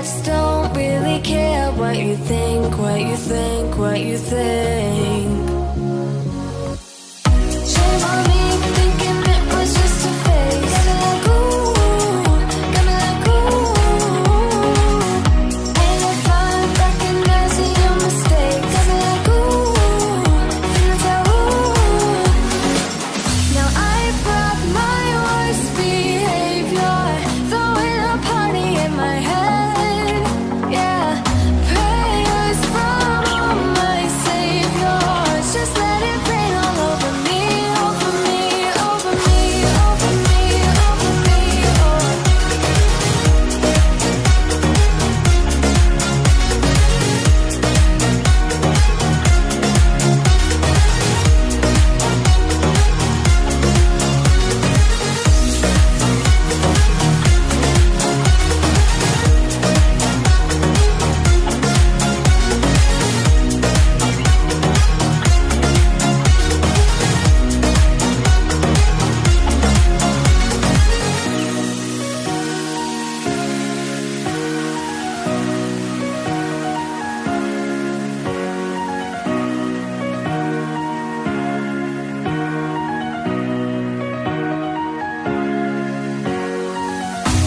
just don't really care what you think, what you think, what you think. Shame on me thinking it was just a phase. Got me like ooh, got me like ooh. Ain't no fun recognizing your mistakes. Got me like ooh, feeling so ooh. Now I brought my worst behavior, throwing a party in my head. Yeah, prayers from all my saviors. Just let it rain all over me, over me, over me, over me, over me.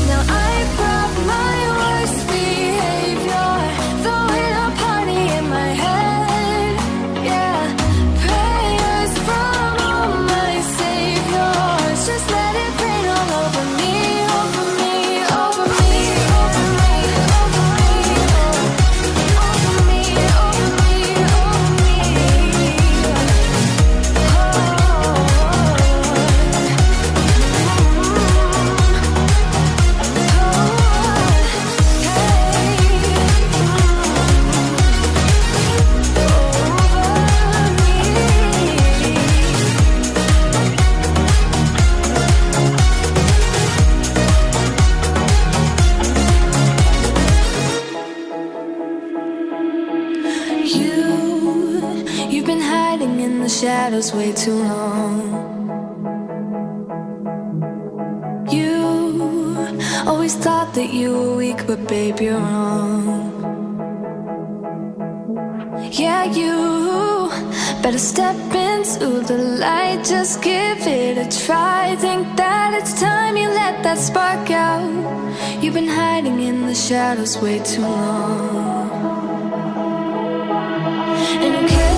Now I brought my worst behavior, throwing a party in my head. Yeah, prayers from all my saviors. Just let it rain all over me, over me, over me, over me, over me, over me, over me, over me. You've been hiding in the shadows way too long. You always thought that you were weak, but babe, you're wrong. Yeah, you better step into the light, just give it a try. Think that it's time you let that spark out. You've been hiding in the shadows way too long. And who cares